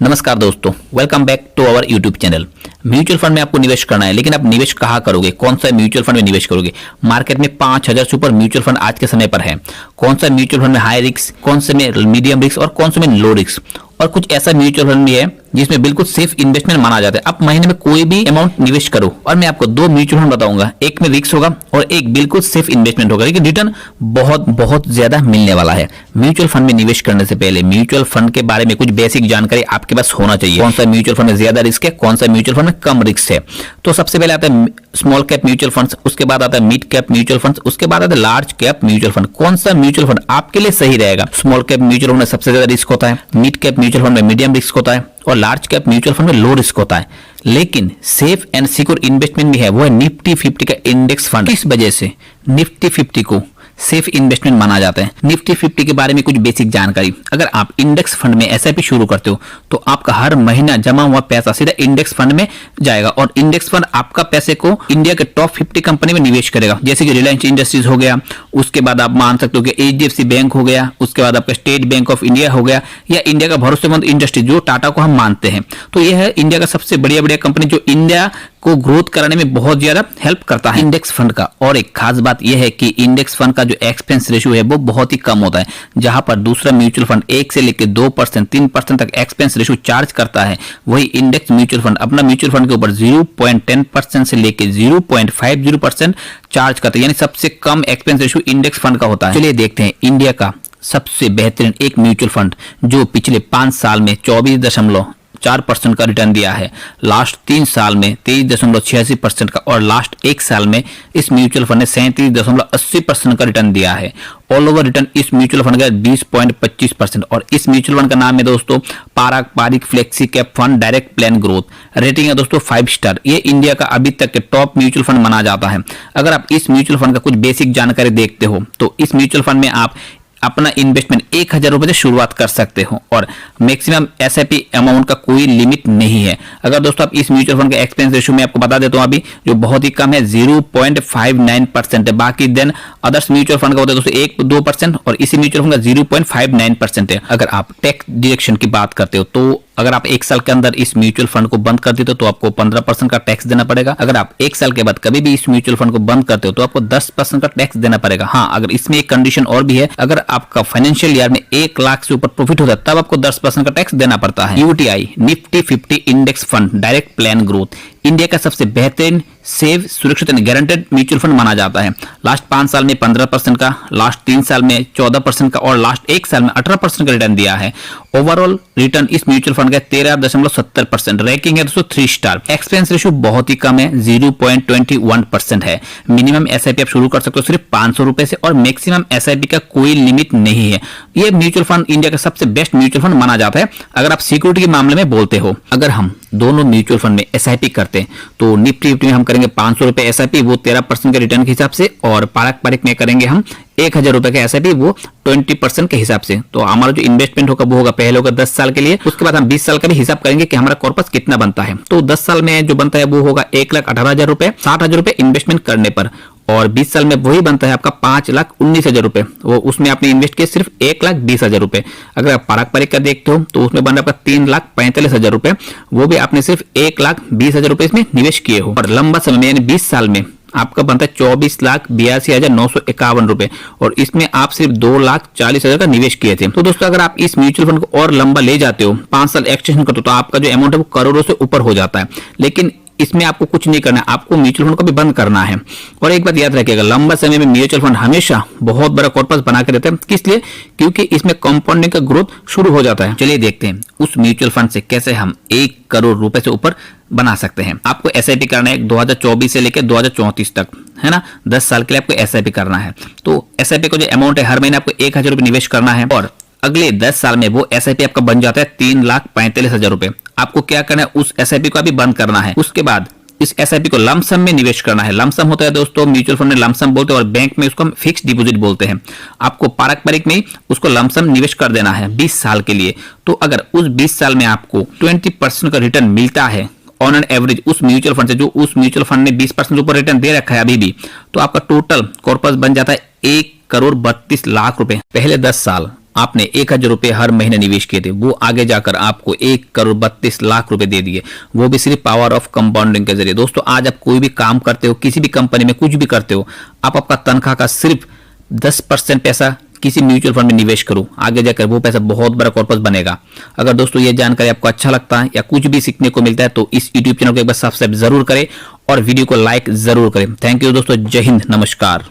नमस्कार दोस्तों, welcome back to our YouTube channel. Mutual fund में आपको निवेश करना है, लेकिन आप निवेश कहाँ करोगे, कौन सा म्यूचुअल फंड में निवेश करोगे। मार्केट में 5000 से ऊपर म्यूचुअल फंड आज के समय पर है। कौन सा म्यूचुअल फंड में हाई रिस्क, कौन से में मीडियम रिस्क और कौन से में लो रिस्क, और कुछ ऐसा म्यूचुअल फंड भी है जिसमें बिल्कुल सेफ इन्वेस्टमेंट माना जाता है। आप महीने में कोई भी अमाउंट निवेश करो, और मैं आपको दो म्यूचुअल फंड बताऊंगा, एक में रिस्क होगा और एक बिल्कुल सेफ इन्वेस्टमेंट होगा, लेकिन रिटर्न बहुत बहुत ज्यादा मिलने वाला है। म्यूचुअल फंड में निवेश करने से पहले म्यूचुअल फंड के बारे में कुछ बेसिक जानकारी आपके पास होना चाहिए। कौन सा म्यूचुअल फंड में ज्यादा रिस्क है, कौन सा म्यूचुअल फंड में कम रिस्क है। तो सबसे पहले आता है स्मॉल कैप म्यूचुअल फंड, उसके बाद आता है मिड कैप म्यूचुअल फंड, उसके बाद आता है लार्ज कैप म्यूचुअल फंड। कौन सा म्यूचुअल फंड आपके लिए सही रहेगा। स्मॉल कैप म्यूचुअल फंड में सबसे ज्यादा रिस्क होता है, मिड कैप म्यूचुअल फंड में मीडियम रिस्क होता है और लार्ज कैप म्यूचुअल फंड में लो रिस्क होता है। लेकिन सेफ एंड सिक्योर इन्वेस्टमेंट भी है, वो है निफ्टी 50 का इंडेक्स फंड। इस वजह से निफ्टी 50 को सेफ इन्वेस्टमेंट माना जाता है। निफ्टी 50 के बारे में कुछ बेसिक जानकारी। अगर आप इंडेक्स फंड में एसआईपी शुरू करते हो तो आपका हर महीना जमा हुआ पैसा सीधा इंडेक्स फंड में जाएगा, और इंडेक्स फंड आपका पैसे को इंडिया के टॉप 50 कंपनी में निवेश करेगा, जैसे कि रिलायंस इंडस्ट्रीज हो गया, उसके बाद आप मान सकते हो कि एचडीएफसी बैंक हो गया, उसके बाद आपका स्टेट बैंक ऑफ इंडिया हो गया, या इंडिया का भरोसेमंद इंडस्ट्री जो टाटा को हम मानते हैं। तो यह है इंडिया का सबसे बढ़िया कंपनी जो इंडिया को ग्रोथ कराने में बहुत ज्यादा हेल्प करता है इंडेक्स फंड का। और एक खास बात यह है कि इंडेक्स फंड का जो एक्सपेंस रेशियो है वो बहुत ही कम होता है। जहां पर दूसरा म्यूचुअल फंड 1 से लेकर 2%, 3% तक एक्सपेंस रेशियो चार्ज करता है, वही इंडेक्स म्यूचुअल फंड अपना म्यूचुअल फंड के ऊपर 0.10% से लेकर 0.50% चार्ज करता है, यानी सबसे कम एक्सपेंस रेशियो इंडेक्स फंड का होता है। चलिए देखते हैं इंडिया का सबसे बेहतरीन एक म्यूचुअल फंड जो पिछले 5 साल में 24.4% का रिटर्न दिया है, लास्ट 3 साल में 23.86% का, और लास्ट 1 साल में इस म्यूचुअल फंड ने 37.80% का रिटर्न दिया है। ऑल ओवर रिटर्न इस म्यूचुअल फंड का 20.25%। और इस म्यूचुअल फंड का नाम है दोस्तों पारंपरिक flexi cap fund direct plan growth. Rating है दोस्तों 5 स्टार। ये इंडिया का अभी तक के टॉप म्यूचुअल फंड माना जाता है। अगर आप इस म्यूचुअल फंड का कुछ बेसिक जानकारी देखते हो तो इस म्यूचुअल फंड में आप अपना इन्वेस्टमेंट 1000 रुपए से शुरुआत कर सकते हो, और मैक्सिमम एसआईपी अमाउंट का कोई लिमिट नहीं है। अगर दोस्तों आप इस म्यूचुअल फंड के एक्सपेंस रेशियो में आपको बता देता हूं अभी, जो बहुत ही कम है 0.59% है। बाकी देन अदर्स म्यूचुअल फंड का होता है दोस्तों 1-2%, और इसी म्यूचुअल फंड का 0.59% है। अगर आप टैक्स डिडक्शन की बात करते हो तो अगर आप 1 साल के अंदर इस म्यूचुअल फंड को बंद कर देते हो तो आपको 15% का टैक्स देना पड़ेगा। अगर आप 1 साल के बाद कभी भी इस म्यूचुअल फंड को बंद करते हो तो आपको 10% का टैक्स देना पड़ेगा। हाँ, अगर इसमें एक कंडीशन और भी है, अगर आपका फाइनेंशियल ईयर में 1 लाख से ऊपर प्रॉफिट होता है तब आपको 10% का टैक्स देना पड़ता है। UTI Nifty 50 index fund direct plan growth India का सबसे बेहतरीन सेव सुरक्षित एंड गारंटेड म्यूचुअल फंड माना जाता है। लास्ट 5 साल में 15% का, लास्ट 3 साल में 14% का, और लास्ट 1 साल में 18% का रिटर्न दिया है। ओवरऑल रिटर्न इस म्यूचुअल फंड का 13.70%। रैंकिंग है दोस्तों 3 स्टार। एक्सपेंस रेशियो बहुत ही कम है, 0.21% है। मिनिमम एसआईपी आप शुरू कर सकते हो सिर्फ 500 रुपए से, और मैक्सिमम एसआईपी का कोई लिमिट नहीं है। यह म्यूचुअल फंड इंडिया का सबसे बेस्ट म्यूचुअल फंड माना जाता है अगर आप सिक्योरिटी के मामले में बोलते हो। अगर हम दोनों म्यूचुअल फंड में एसआईपी करते हैं तो निफ्टी 50 में हम करेंगे 500 रुपए एसआईपी, वो 13% के रिटर्न के हिसाब से, और पारंपरिक में करेंगे हम 1000 रुपए का एसआईपी, वो 20% के हिसाब से। तो हमारा जो इन्वेस्टमेंट होगा वो होगा पहले होगा 10 साल के लिए, उसके बाद हम 20 साल का भी हिसाब करेंगे कि हमारा कॉर्पस कितना बनता है। तो 10 साल में जो बनता है वो होगा 1,18,000 रुपए, 60,000 रुपए इन्वेस्टमेंट करने पर, और 20 साल में वही बनता है आपका 5,19,000 रुपए। वो उसमें आपने इन्वेस्ट किया सिर्फ 1,20,000 रुपए। अगर आप पारंपरिक का देखते हो तो उसमें बन रहा है आपका 3,45,000 रुपए, वो भी आपने सिर्फ 1,20,000 रुपए इसमें निवेश किए हो। और लंबा समय में यानी 20 साल में आपका बनता है 24,82,951 रुपए, और इसमें आप सिर्फ 2,40,000 का निवेश किए थे। तो दोस्तों अगर आप इस म्यूचुअल फंड को और लंबा ले जाते हो, 5 साल एक्सटेंशन करते हो, तो आपका जो अमाउंट है वो करोड़ों से ऊपर हो जाता है। लेकिन इसमें आपको कुछ नहीं करना है, आपको म्यूचुअल फंड को भी बंद करना है। और एक बात याद रखिएगा, लंबा समय में म्यूचुअल फंड हमेशा बहुत बड़ा कॉर्पस बना के रहते हैं। किस लिए? क्योंकि इसमें कंपाउंडिंग का ग्रोथ शुरू हो जाता है। चलिए देखते हैं उस म्यूचुअल फंड से कैसे हम 1 करोड़ रुपए से ऊपर बना सकते हैं। आपको एसआईपी करना है 2024 से लेकर 2034 तक, है ना। 10 साल के लिए आपको एसआईपी करना है। तो एसआईपी का जो अमाउंट है हर महीने आपको 1000 रुपए निवेश करना है, और अगले 10 साल में वो एसआईपी आपका बन जाता है 3,45,000 रुपए। आपको क्या करना है, उस एसआईपी को भी बंद करना है। उसके बाद इस एसआईपी को लमसम में निवेश करना है। लमसम होता है दोस्तों म्यूचुअल फंड में लमसम बोलते हैं, और बैंक में उसको हम फिक्स डिपॉजिट बोलते हैं। आपको पारंपरिक में उसको लमसम निवेश कर देना है 20 साल के लिए। तो अगर उस 20 साल में आपको 20% का रिटर्न मिलता है ऑन एन एवरेज उस म्यूचुअल फंड से, जो उस म्यूचुअल फंड ने 20% ऊपर रिटर्न दे रखा है अभी भी, तो आपका टोटल कॉर्पस बन जाता है 1,32,00,000 रुपए। पहले 10 साल आपने 1,000 रुपए हर महीने निवेश किए थे, वो आगे जाकर आपको 1,32,00,000 रुपए दे दिए, वो भी सिर्फ पावर ऑफ कंपाउंडिंग के जरिए। दोस्तों आज आप कोई भी काम करते हो, किसी भी कंपनी में कुछ भी करते हो, आप आपका तनख्वाह का सिर्फ 10% पैसा किसी म्यूचुअल फंड में निवेश करो, आगे जाकर वो पैसा बहुत बड़ा कॉर्पस बनेगा। अगर दोस्तों ये जानकारी आपको अच्छा लगता है या कुछ भी सीखने को मिलता है तो इस यूट्यूब चैनल को एक बार सब्सक्राइब जरूर करें और वीडियो को लाइक जरूर करें। थैंक यू दोस्तों, जय हिंद, नमस्कार।